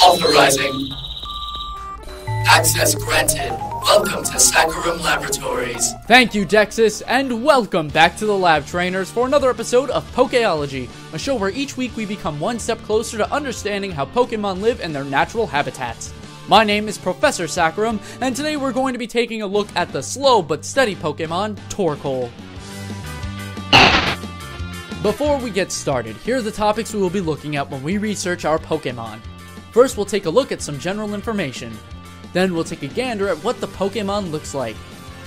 Authorizing. Access granted. Welcome to SACCHARUM Laboratories. Thank you, Dexys, and welcome back to the Lab Trainers for another episode of Pokéology, a show where each week we become one step closer to understanding how Pokémon live in their natural habitats. My name is Professor SACCHARUM, and today we're going to be taking a look at the slow but steady Pokémon, Torkoal. Before we get started, here are the topics we will be looking at when we research our Pokémon. First, we'll take a look at some general information. Then we'll take a gander at what the Pokémon looks like.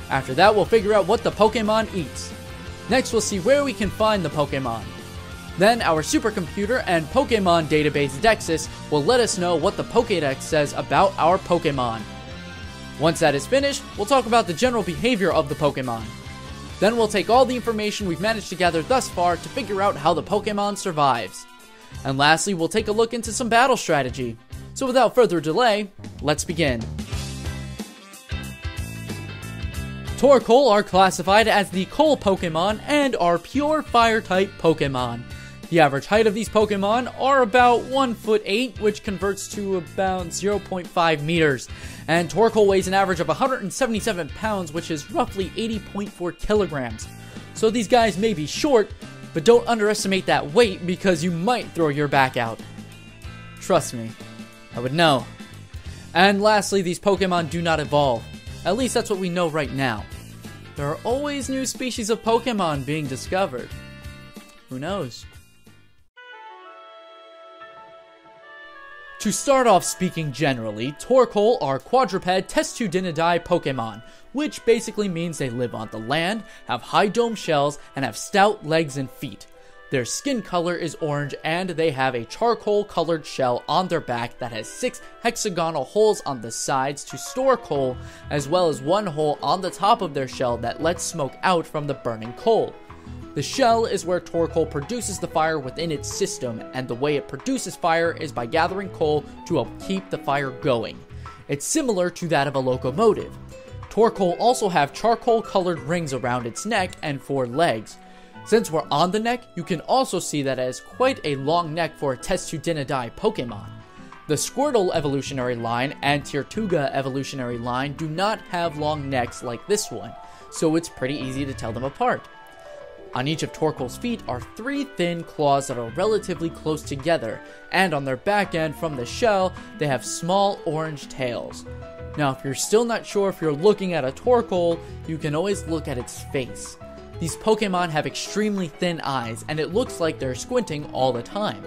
After that, we'll figure out what the Pokémon eats. Next, we'll see where we can find the Pokémon. Then, our supercomputer and Pokémon database Dexys will let us know what the Pokédex says about our Pokémon. Once that is finished, we'll talk about the general behavior of the Pokémon. Then we'll take all the information we've managed to gather thus far to figure out how the Pokémon survives. And lastly, we'll take a look into some battle strategy. So without further delay, let's begin. Torkoal are classified as the Coal Pokémon and are pure Fire-type Pokémon. The average height of these Pokémon are about 1'8", which converts to about 0.5 meters. And Torkoal weighs an average of 177 pounds, which is roughly 80.4 kilograms. So these guys may be short, but don't underestimate that weight because you might throw your back out. Trust me, I would know. And lastly, these Pokemon do not evolve. At least that's what we know right now. There are always new species of Pokemon being discovered. Who knows? To start off speaking generally, Torkoal are quadruped testudinidae Pokemon, which basically means they live on the land, have high dome shells, and have stout legs and feet. Their skin color is orange, and they have a charcoal-colored shell on their back that has 6 hexagonal holes on the sides to store coal, as well as 1 hole on the top of their shell that lets smoke out from the burning coal. The shell is where Torkoal produces the fire within its system, and the way it produces fire is by gathering coal to help keep the fire going. It's similar to that of a locomotive. Torkoal also have charcoal-colored rings around its neck and 4 legs. Since we're on the neck, you can also see that it has quite a long neck for a testudinidae Pokemon. The Squirtle evolutionary line and Tirtuga evolutionary line do not have long necks like this one, so it's pretty easy to tell them apart. On each of Torkoal's feet are 3 thin claws that are relatively close together, and on their back end from the shell, they have small orange tails. Now, if you're still not sure if you're looking at a Torkoal, you can always look at its face. These Pokemon have extremely thin eyes, and it looks like they're squinting all the time.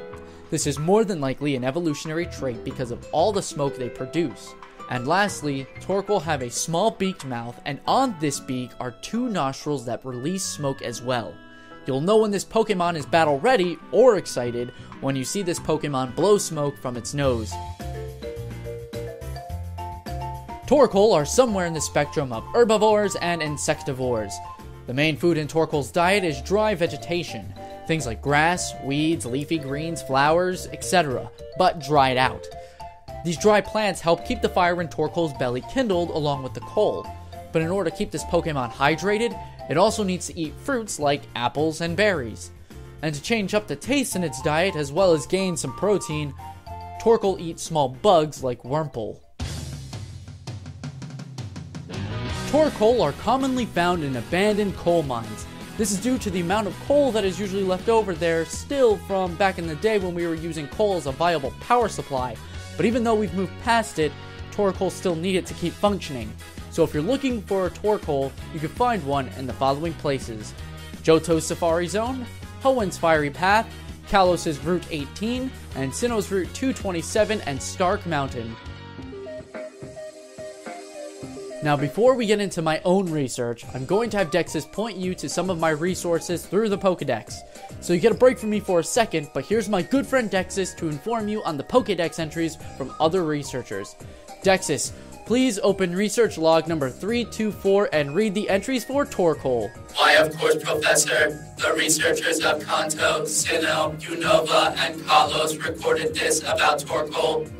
This is more than likely an evolutionary trait because of all the smoke they produce. And lastly, Torkoal have a small beaked mouth, and on this beak are 2 nostrils that release smoke as well. You'll know when this Pokemon is battle ready or excited when you see this Pokemon blow smoke from its nose. Torkoal are somewhere in the spectrum of herbivores and insectivores. The main food in Torkoal's diet is dry vegetation, things like grass, weeds, leafy greens, flowers, etc., but dried out. These dry plants help keep the fire in Torkoal's belly kindled along with the coal, but in order to keep this Pokemon hydrated, it also needs to eat fruits like apples and berries. And to change up the taste in its diet as well as gain some protein, Torkoal eats small bugs like Wurmple. Torkoal are commonly found in abandoned coal mines. This is due to the amount of coal that is usually left over there still from back in the day when we were using coal as a viable power supply. But even though we've moved past it, Torkoal still need it to keep functioning. So if you're looking for a Torkoal, you can find one in the following places: Johto's Safari Zone, Hoenn's Fiery Path, Kalos's Route 18, and Sinnoh's Route 227 and Stark Mountain. Now before we get into my own research, I'm going to have Dexys point you to some of my resources through the Pokédex. So you get a break from me for a second, but here's my good friend Dexys to inform you on the Pokédex entries from other researchers. Dexys, please open research log number 324 and read the entries for Torkoal. Why, of course, Professor. The researchers of Kanto, Sinnoh, Unova, and Kalos recorded this about Torkoal.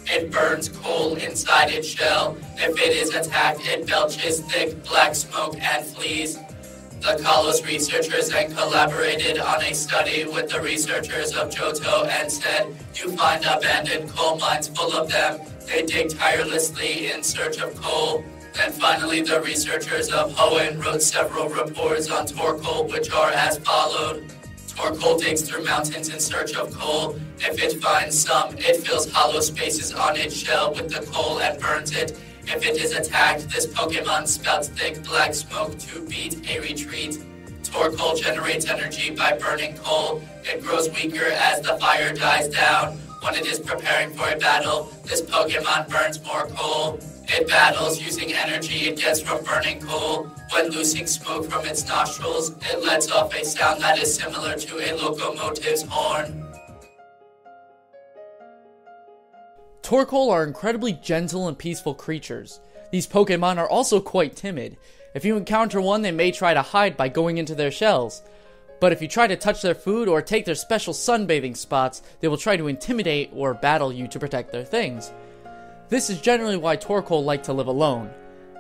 It burns coal inside its shell. If it is attacked, it belches thick black smoke and flees. The The Kalos researchers then collaborated on a study with the researchers of Johto and said, you find abandoned coal mines full of them. They dig tirelessly in search of coal. Then finally, the researchers of Hoenn wrote several reports on Torkoal, which are as followed. Torkoal digs through mountains in search of coal. If it finds some, it fills hollow spaces on its shell with the coal and burns it. If it is attacked, this Pokémon spouts thick black smoke to beat a retreat. Torkoal generates energy by burning coal. It grows weaker as the fire dies down. When it is preparing for a battle, this Pokémon burns more coal. It battles using energy it gets from burning coal. When loosing smoke from its nostrils, it lets off a sound that is similar to a locomotive's horn. Torkoal are incredibly gentle and peaceful creatures. These Pokemon are also quite timid. If you encounter one, they may try to hide by going into their shells. But if you try to touch their food or take their special sunbathing spots, they will try to intimidate or battle you to protect their things. This is generally why Torkoal like to live alone.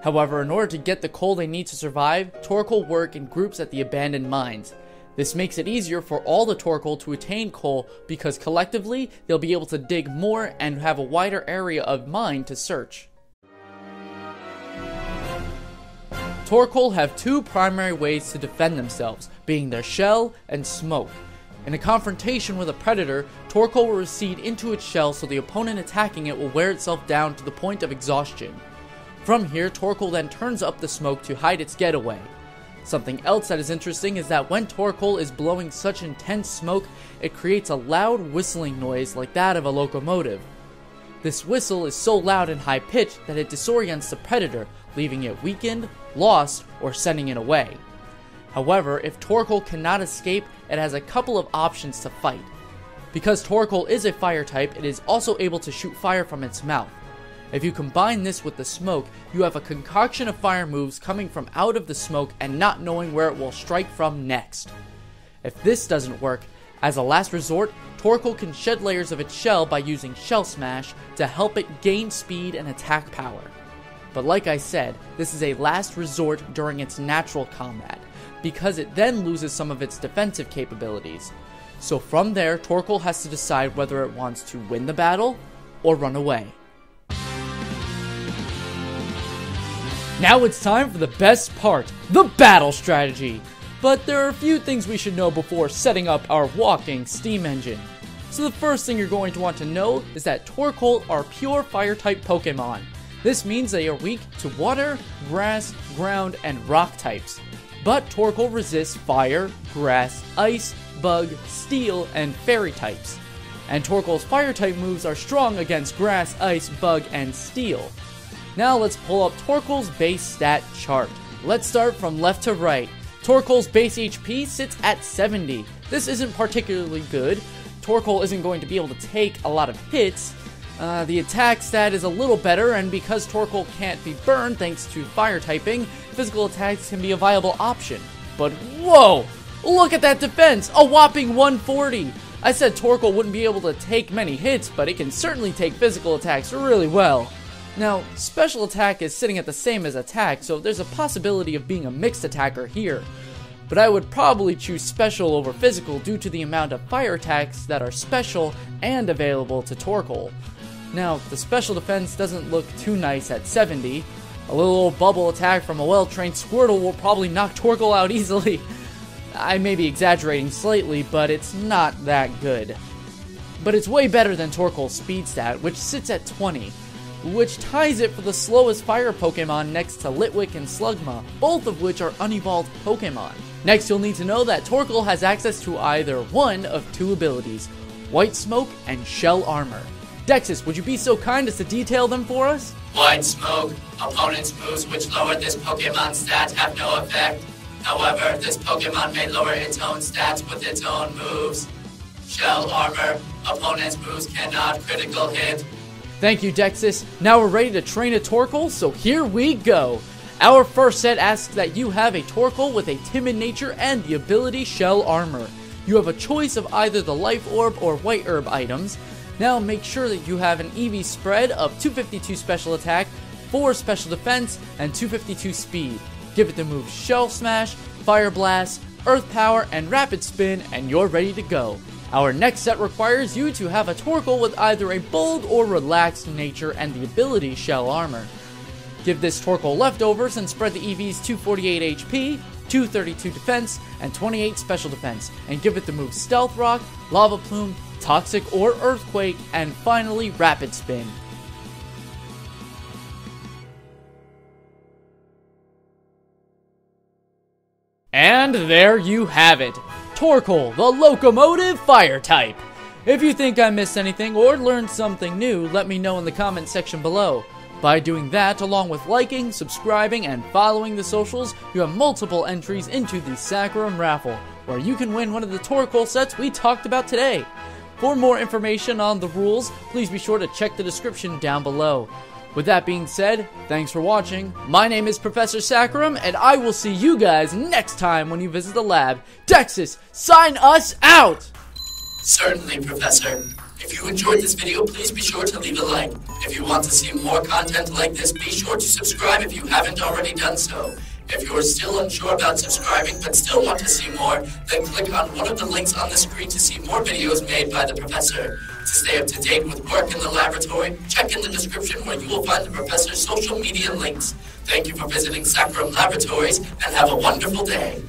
However, in order to get the coal they need to survive, Torkoal work in groups at the abandoned mines. This makes it easier for all the Torkoal to attain coal because collectively, they'll be able to dig more and have a wider area of mine to search. Torkoal have two primary ways to defend themselves, being their shell and smoke. In a confrontation with a predator, Torkoal will recede into its shell so the opponent attacking it will wear itself down to the point of exhaustion. From here, Torkoal then turns up the smoke to hide its getaway. Something else that is interesting is that when Torkoal is blowing such intense smoke, it creates a loud whistling noise like that of a locomotive. This whistle is so loud and high-pitched that it disorients the predator, leaving it weakened, lost, or sending it away. However, if Torkoal cannot escape, it has a couple of options to fight. Because Torkoal is a fire type, it is also able to shoot fire from its mouth. If you combine this with the smoke, you have a concoction of fire moves coming from out of the smoke and not knowing where it will strike from next. If this doesn't work, as a last resort, Torkoal can shed layers of its shell by using Shell Smash to help it gain speed and attack power. But like I said, this is a last resort during its natural combat, because it then loses some of its defensive capabilities. So from there, Torkoal has to decide whether it wants to win the battle or run away. Now it's time for the best part, the battle strategy. But there are a few things we should know before setting up our walking steam engine. So the first thing you're going to want to know is that Torkoal are pure fire-type Pokemon. This means they are weak to water, grass, ground, and rock types. But Torkoal resists fire, grass, ice, bug, steel, and fairy types. And Torkoal's fire-type moves are strong against grass, ice, bug, and steel. Now let's pull up Torkoal's base stat chart. Let's start from left to right. Torkoal's base HP sits at 70. This isn't particularly good. Torkoal isn't going to be able to take a lot of hits. The attack stat is a little better, and because Torkoal can't be burned thanks to fire typing, physical attacks can be a viable option. But whoa! Look at that defense! A whopping 140! I said Torkoal wouldn't be able to take many hits, but it can certainly take physical attacks really well. Now, special attack is sitting at the same as attack, so there's a possibility of being a mixed attacker here. But I would probably choose special over physical due to the amount of fire attacks that are special and available to Torkoal. Now, the special defense doesn't look too nice at 70. A little old bubble attack from a well-trained Squirtle will probably knock Torkoal out easily. I may be exaggerating slightly, but it's not that good. But it's way better than Torkoal's speed stat, which sits at 20. Which ties it for the slowest fire Pokemon next to Litwick and Slugma, both of which are unevolved Pokemon. Next, you'll need to know that Torkoal has access to either one of two abilities, White Smoke and Shell Armor. Dexys, would you be so kind as to detail them for us? White Smoke. Opponent's moves which lower this Pokemon's stats have no effect. However, this Pokemon may lower its own stats with its own moves. Shell Armor. Opponent's moves cannot critical hit. Thank you, Dexys. Now we're ready to train a Torkoal, so here we go. Our first set asks that you have a Torkoal with a timid nature and the ability Shell Armor. You have a choice of either the Life Orb or White Herb items. Now make sure that you have an EV spread of 252 special attack, 4 special defense, and 252 speed. Give it the move Shell Smash, Fire Blast, Earth Power, and Rapid Spin, and you're ready to go. Our next set requires you to have a Torkoal with either a bold or relaxed nature and the ability Shell Armor. Give this Torkoal leftovers and spread the EV's 248 HP, 232 defense, and 28 special defense, and give it the moves Stealth Rock, Lava Plume, Toxic or Earthquake, and finally Rapid Spin. And there you have it, Torkoal, the Locomotive Fire type. If you think I missed anything or learned something new, let me know in the comment section below. By doing that, along with liking, subscribing, and following the socials, you have multiple entries into the SACCHARUM raffle, where you can win one of the Torkoal sets we talked about today. For more information on the rules, please be sure to check the description down below. With that being said, thanks for watching. My name is Professor SACCHARUM, and I will see you guys next time when you visit the lab. Dexys, sign us out! Certainly, Professor. If you enjoyed this video, please be sure to leave a like. If you want to see more content like this, be sure to subscribe if you haven't already done so. If you're still unsure about subscribing but still want to see more, then click on one of the links on the screen to see more videos made by the Professor. To stay up to date with work in the laboratory, check in the description where you will find the Professor's social media links. Thank you for visiting SACCHARUM Laboratories, and have a wonderful day.